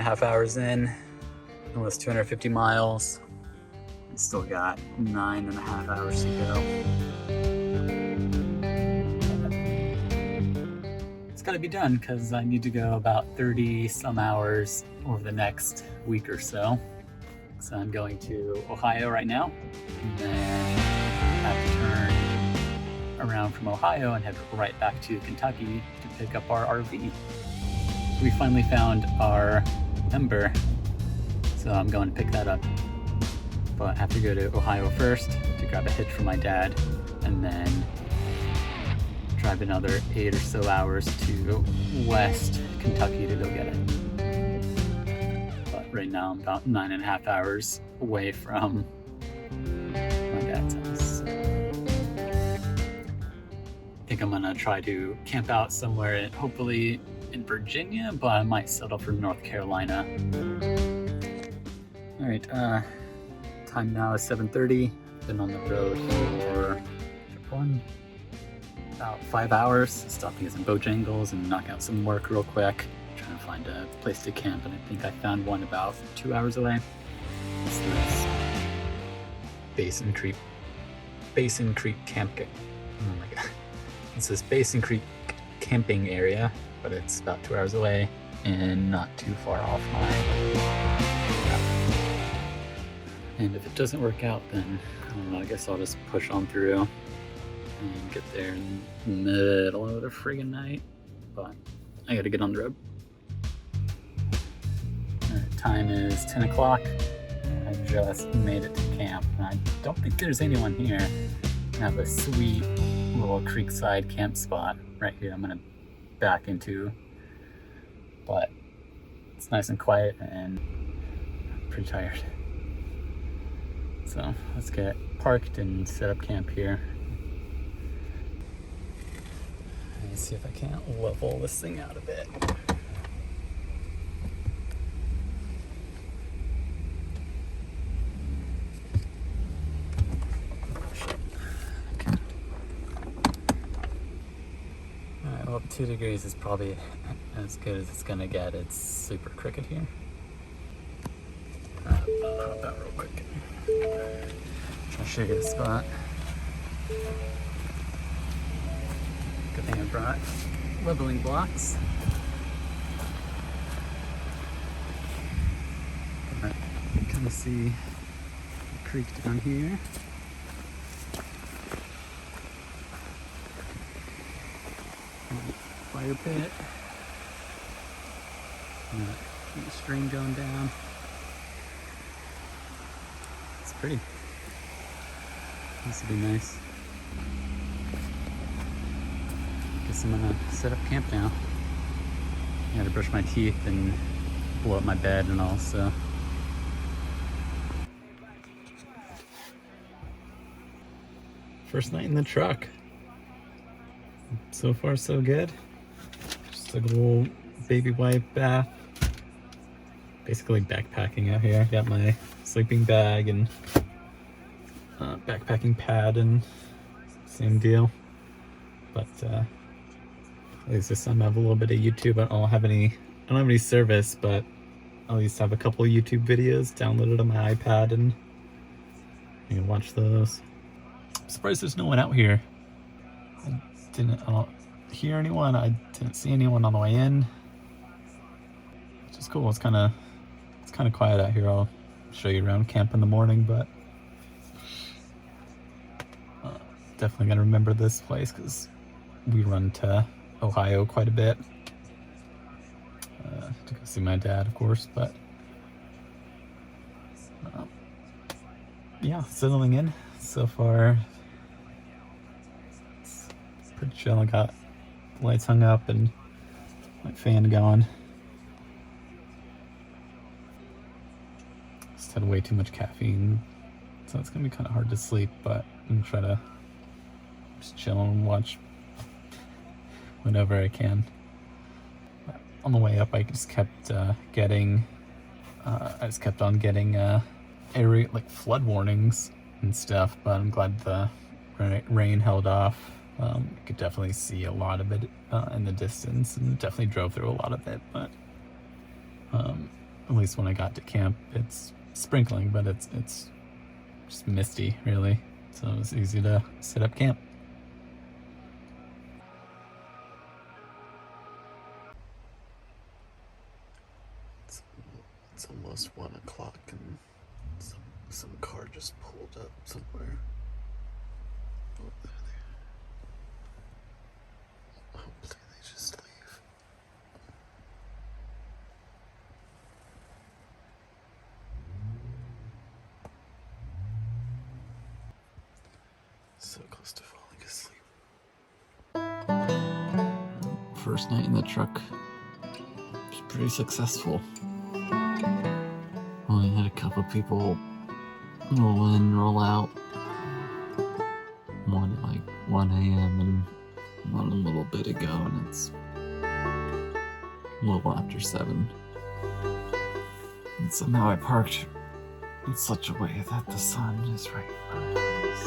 9.5 hours in, almost 250 miles. Still got 9.5 hours to go. It's gotta be done because I need to go about 30 some hours over the next week or so. So I'm going to Ohio right now, and then have to turn around from Ohio and head right back to Kentucky to pick up our RV. We finally found our Ember, so I'm going to pick that up. But I have to go to Ohio first to grab a hitch for my dad, and then drive another 8 or so hours to West Kentucky to go get it. But right now I'm about 9.5 hours away from my dad's house. I think I'm gonna try to camp out somewhere, hopefully in Virginia, but I might settle for North Carolina. All right, time now is 7:30. Been on the road for about 5 hours, stopping at some Bojangles and knocking out some work real quick, trying to find a place to camp, and I think I found one about 2 hours away. It's this Basin Creek camp. Oh my god. It's this Basin Creek camping area, but it's about 2 hours away and not too far off my route. And if it doesn't work out, then I don't know, I guess I'll just push on through and get there in the middle of the friggin' night. But I gotta get on the road. Alright, time is 10 o'clock. I just made it to camp, and I don't think there's anyone here. I have a sweet little creekside camp spot right here I'm gonna back into, but it's nice and quiet and I'm pretty tired. So let's get parked and set up camp here. Let's see if I can't level this thing out a bit. Well, 2 degrees is probably as good as it's gonna get. It's super crooked here. I'll hop out real quick. Try to show you the spot. Good thing I brought leveling blocks. But you can kind of see the creek down here. Fire pit. Keep the stream going down. It's pretty. This would be nice. Guess I'm gonna set up camp now. I gotta brush my teeth and blow up my bed and all, so. First night in the truck. So far, so good. Just a little baby wipe bath. Basically backpacking out here. Got my sleeping bag and backpacking pad and same deal. But at least this time I have a little bit of YouTube. I don't have any service, but at least have a couple of YouTube videos downloaded on my iPad and you can watch those. I'm surprised there's no one out here. I don't hear anyone. I didn't see anyone on the way in, which is cool. It's kind of quiet out here. I'll show you around camp in the morning, but definitely gonna remember this place because we run to Ohio quite a bit to go see my dad, of course. But yeah, settling in so far. Pretty chill. I got lights hung up and my fan going. Just had way too much caffeine, so it's gonna be kind of hard to sleep, but I'm gonna try to just chill and watch whenever I can. But on the way up, I just kept getting area like flood warnings and stuff, but I'm glad the rain held off. You could definitely see a lot of it in the distance, and definitely drove through a lot of it, but at least when I got to camp, it's sprinkling, but it's just misty, really. So it was easy to set up camp. It's almost 1 o'clock and some car just pulled up somewhere. Oh, there they are. Hopefully they just leave. So close to falling asleep. First night in the truck was pretty successful. Only had a couple people roll in, roll out. One at like 1 a.m. and one a little bit ago, and it's a little after 7. And somehow I parked in such a way that the sun is right in front of us.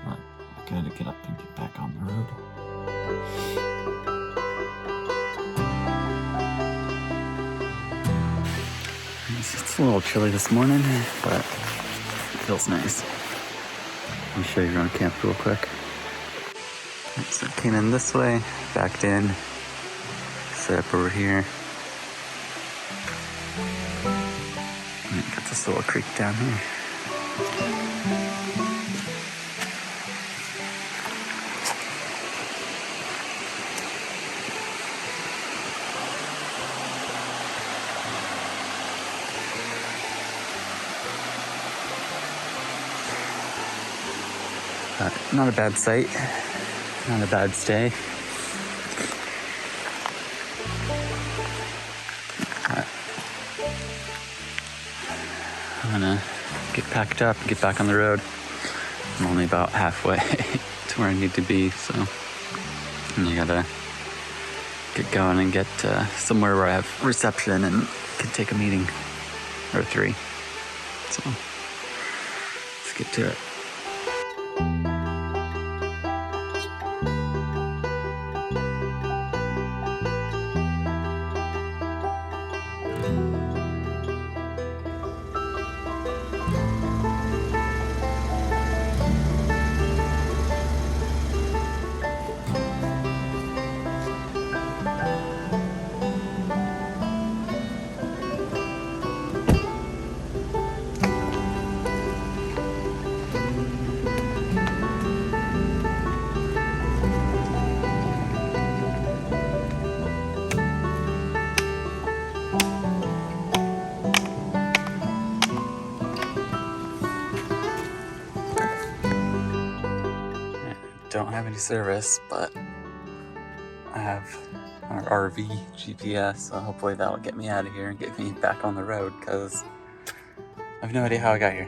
But I gotta get up and get back on the road. It's a little chilly this morning, but it feels nice. Let me show you around camp real quick. So I came in this way, backed in, set up over here. And got this little creek down here. Not a bad site, not a bad stay. I'm gonna get packed up, get back on the road. I'm only about halfway to where I need to be, so I gotta get going and get somewhere where I have reception and can take a meeting or 3. So let's get to it. Don't have any service, but I have our RV GPS, so hopefully that'll get me out of here and get me back on the road, because I have no idea how I got here.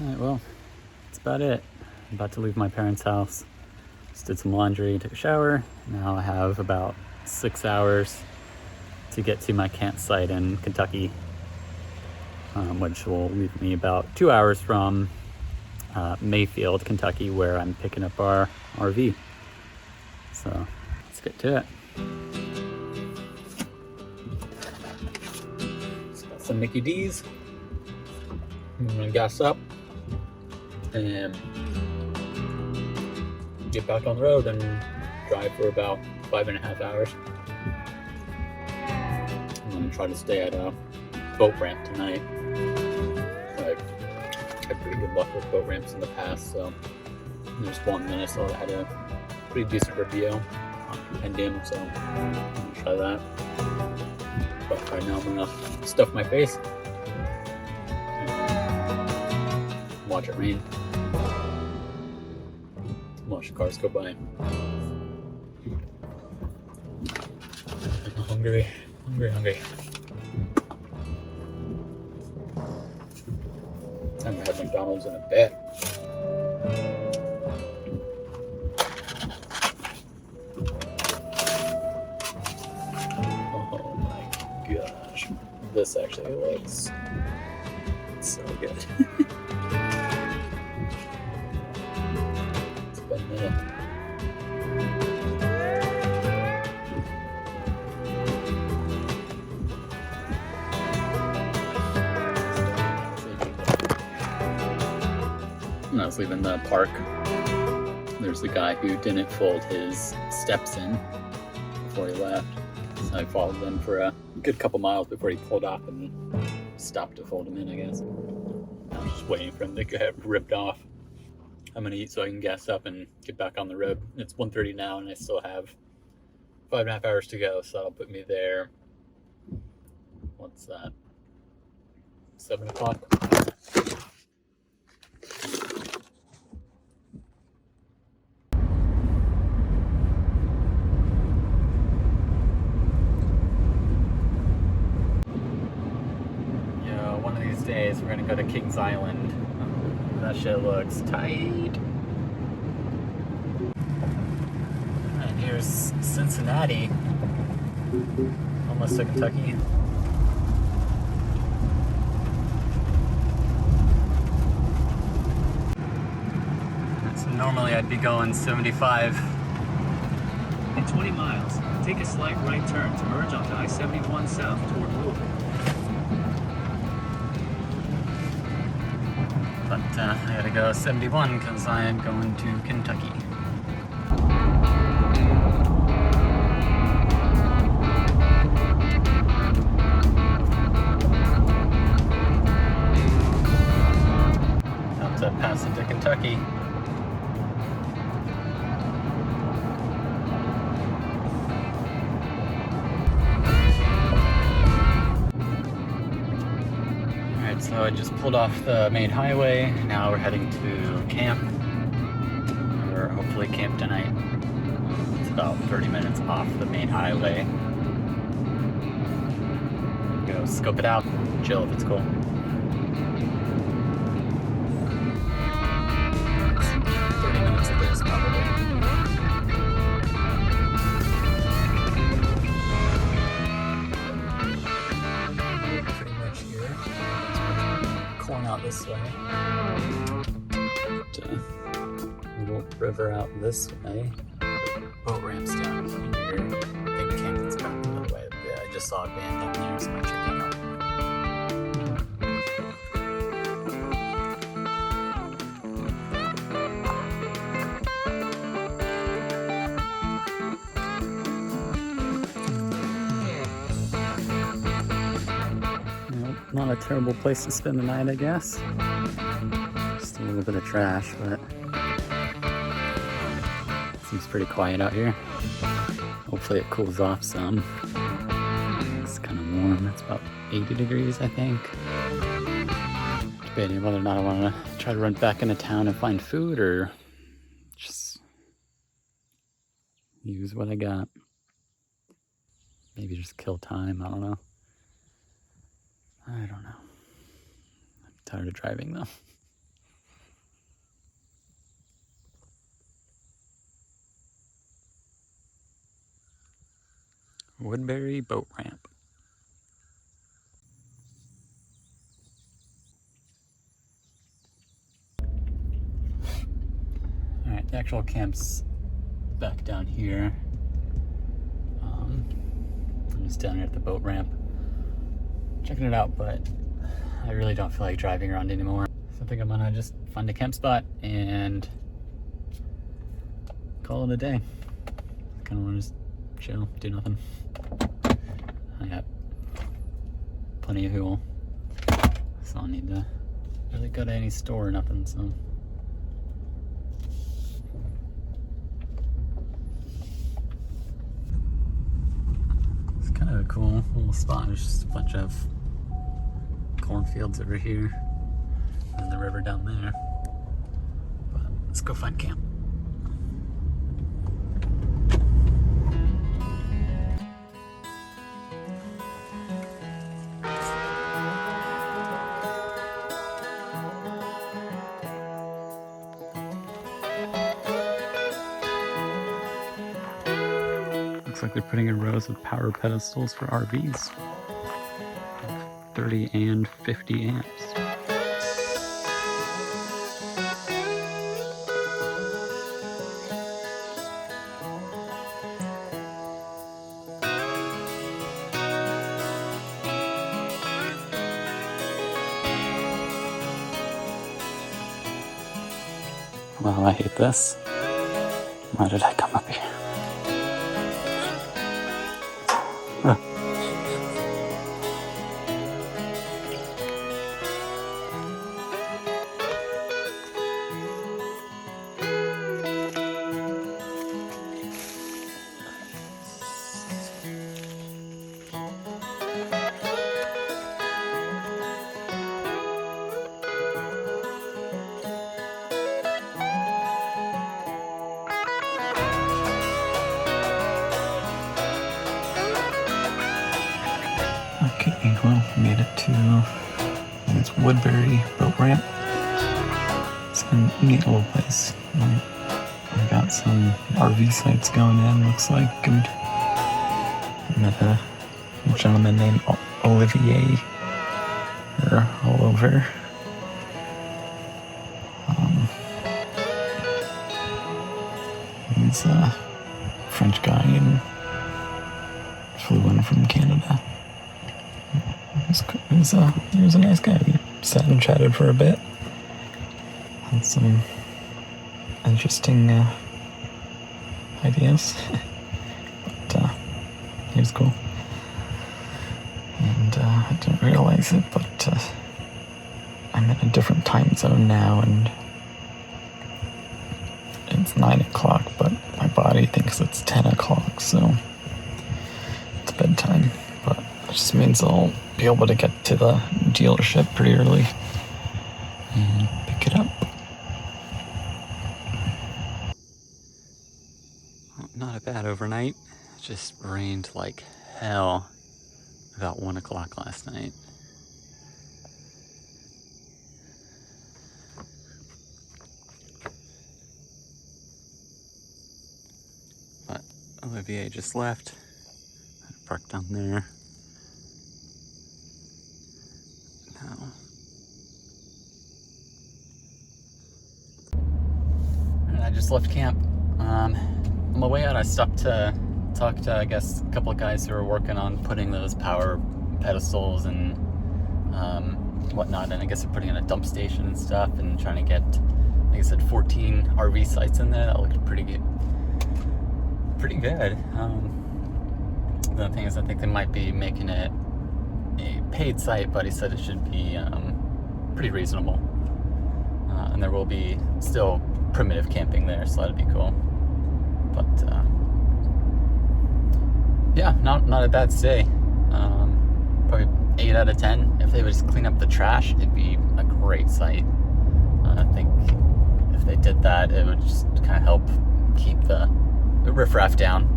All right, well, that's about it. I'm about to leave my parents' house. Just did some laundry, took a shower. Now I have about 6 hours to get to my campsite in Kentucky, which will leave me about 2 hours from Mayfield, Kentucky, where I'm picking up our RV. So let's get to it. It's got some Mickey D's. I'm gonna gas up and get back on the road and drive for about 5.5 hours. I'm gonna try to stay at a boat ramp tonight. I've had pretty good luck with boat ramps in the past, so there's one in Minnesota that had a pretty decent review on Compendium, so I'm gonna try that. But right now I'm gonna stuff my face, watch it rain, watch the cars go by. I'm hungry. I haven't had McDonald's in a bit. Oh my gosh. This actually looks so good. It's been a minute. When I was leaving the park, there's a guy who didn't fold his steps in before he left. So I followed them for a good couple miles before he pulled off and stopped to fold them in, I guess. I'm just waiting for him to get ripped off. I'm gonna eat so I can gas up and get back on the road. It's 1:30 now and I still have 5.5 hours to go, so that'll put me there. What's that? 7 o'clock? One of these days we're gonna go to Kings Island. That shit looks tight. And here's Cincinnati, almost to Kentucky. So normally I'd be going 75. In 20 miles, take a slight right turn to merge onto I-71 south toward Louisville. But I gotta go 71 because I am going to Kentucky. About to pass into Kentucky. So I just pulled off the main highway. Now we're heading to camp. We're hopefully camp tonight. It's about 30 minutes off the main highway. Go scope it out, chill if it's cool. 30 minutes of this probably. Pretty much here. Corn out this way. Little river out this way. Boat ramps down here. Big canyon's back the other way. Yeah, I just saw a van down there, so I checked that out. Not a terrible place to spend the night, I guess. Just a little bit of trash, but seems pretty quiet out here. Hopefully it cools off some. It's kind of warm. It's about 80 degrees, I think. Debating whether or not I want to try to run back into town and find food or just use what I got. Maybe just kill time, I don't know. I don't know. I'm tired of driving though. Woodbury boat ramp. Alright, the actual camp's back down here. I'm just down here at the boat ramp, checking it out, but I really don't feel like driving around anymore. So I think I'm gonna just find a camp spot and call it a day. I kinda wanna just chill, do nothing. I got plenty of fuel, so I don't need to really go to any store or nothing, so. It's kind of a cool little spot. There's just a bunch of cornfields over here and the river down there. But let's go find camp. Looks like they're putting in rows of power pedestals for RVs. 30 and 50 amps. Well, I hate this. Why did I come up here? Huh. Okay, well, made it to this Woodbury boat ramp. It's a neat little place. We got some RV sites going in, looks like. And I met a gentleman named Olivier. They're all over. He's a French guy and flew in from Canada. He was a nice guy. We sat and chatted for a bit. Had some interesting ideas. But he was cool. And I didn't realize it, but I'm in a different time zone now, and it's 9 o'clock, but my body thinks it's 10 o'clock, so it's bedtime. But it just means I'll be able to get to the dealership pretty early and pick it up. Not a bad overnight. It just rained like hell about 1 o'clock last night. But Olivier just left. I parked down there. Now. And I just left camp. On my way out, I stopped to talk to, I guess, a couple of guys who are working on putting those power pedestals and whatnot. And I guess they're putting in a dump station and stuff and trying to get, like I said, 14 RV sites in there. That looked pretty good. The thing is, I think they might be making it a paid site, but he said it should be pretty reasonable. And there will be still primitive camping there, so that'd be cool. But yeah, not a bad stay. Probably 8 out of 10. If they would just clean up the trash, it'd be a great site. I think if they did that, it would just kind of help keep the riffraff down.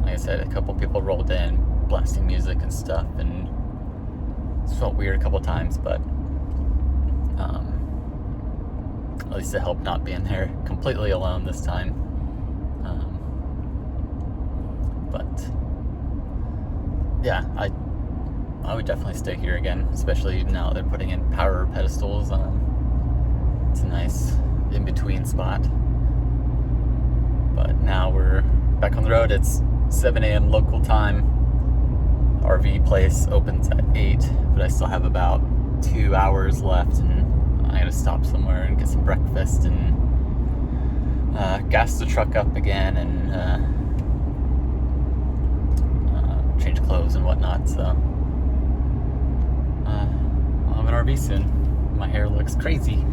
Like I said, a couple people rolled in, blasting music and stuff, and it felt weird a couple times, but at least it helped not being there completely alone this time. But yeah, I would definitely stay here again, especially now they're putting in power pedestals. It's a nice in-between spot. But now we're back on the road. It's 7 a.m. local time. RV place opens at 8, but I still have about 2 hours left, and I gotta stop somewhere and get some breakfast and gas the truck up again and change clothes and whatnot. So I'll have an RV soon. My hair looks crazy.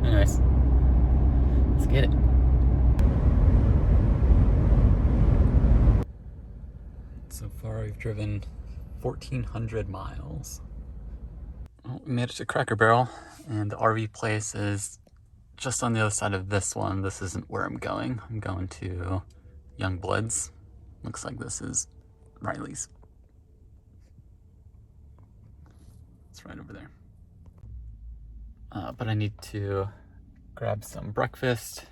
Anyways, let's get it. So far we've driven 1,400 miles. Well, we made it to Cracker Barrel, and the RV place is just on the other side of this one. This isn't where I'm going. I'm going to Youngblood's. Looks like this is Riley's. It's right over there. But I need to grab some breakfast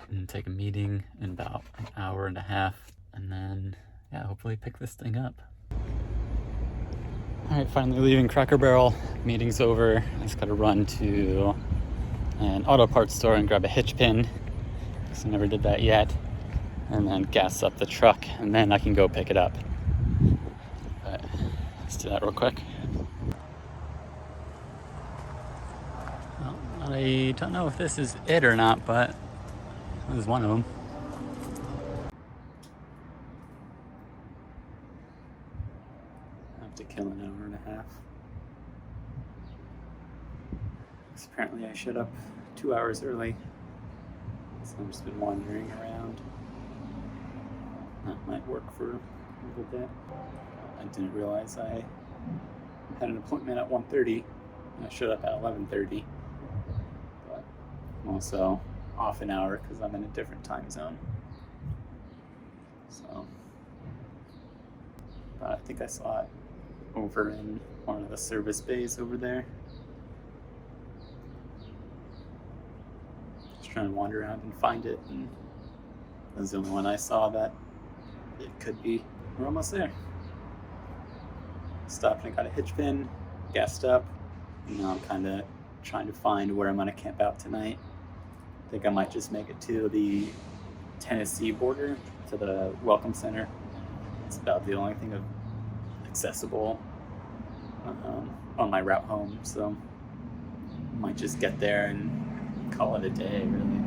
and take a meeting in about an hour and a half, and then yeah, hopefully pick this thing up. All right, finally leaving Cracker Barrel. Meeting's over. I just gotta run to an auto parts store and grab a hitch pin, because I never did that yet, and then gas up the truck, and then I can go pick it up. But let's do that real quick. Well, I don't know if this is it or not, but this is one of them. I have to kill an hour and a half. Because apparently I showed up 2 hours early, so I've just been wandering around. That might work for a little bit. I didn't realize I had an appointment at 1:30. I showed up at 11:30, but I'm also off an hour because I'm in a different time zone. So, but I think I saw it over in one of the service bays over there. Just trying to wander around and find it, and that was the only one I saw that it could be. We're almost there. Stopped and got a hitch pin, gassed up, and now I'm kind of trying to find where I'm going to camp out tonight. I think I might just make it to the Tennessee border, to the Welcome Center. It's about the only thing accessible on my route home, so I might just get there and call it a day, really.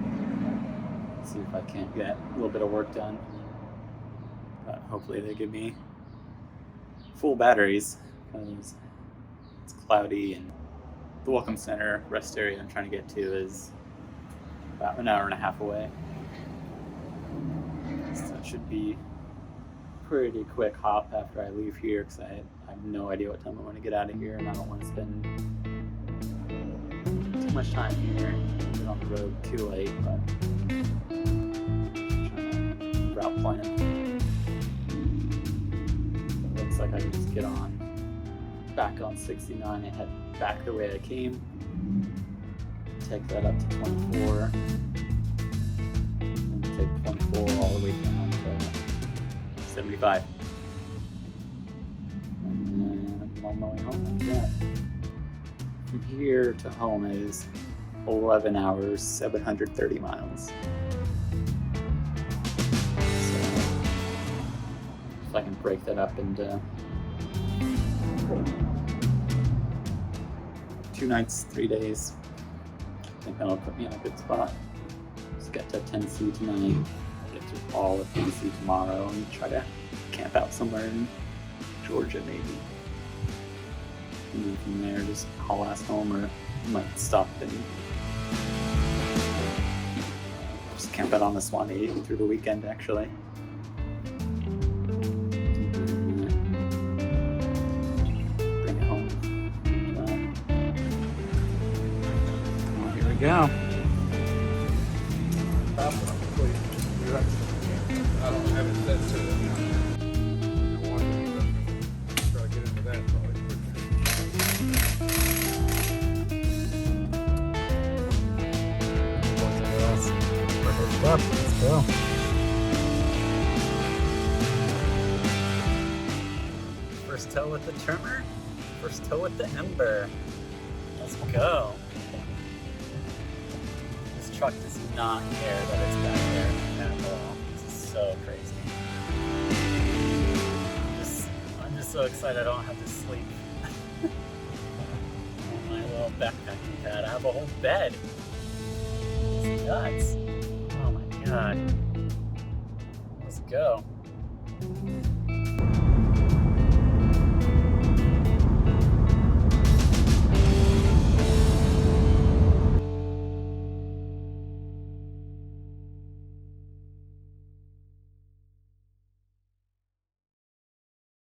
See if I can't get a little bit of work done. But hopefully they give me full batteries, because it's cloudy, and the Welcome Center rest area I'm trying to get to is about an hour and a half away. So it should be a pretty quick hop after I leave here, because I have no idea what time I want to get out of here, and I don't want to spend too much time here, get on the road too late, but I'm trying to route plan. It looks like I can just get on back on 69 and head back the way I came, take that up to 24, and take 24 all the way down to 75. And then I'm on my way home after that. From here to home is 11 hours, 730 miles. So if I can break that up into 2 nights, 3 days, I think that'll put me in a good spot. Just get to Tennessee tonight, get to all of Tennessee tomorrow, and try to camp out somewhere in Georgia maybe. And then from there, just haul ass home, or might stop and just camp out on the Swanee through the weekend, actually. Bring it home. Well, here we go. I don't have it set to it. Try to get into that probably. Let's go. tow with the trimmer. First tow with the Ember. Let's go. This truck does not care that it's back there at all. This is so crazy. I'm just so excited I don't have to sleep on my little backpacking pad. I have a whole bed. It's nuts. Oh my god. Let's go.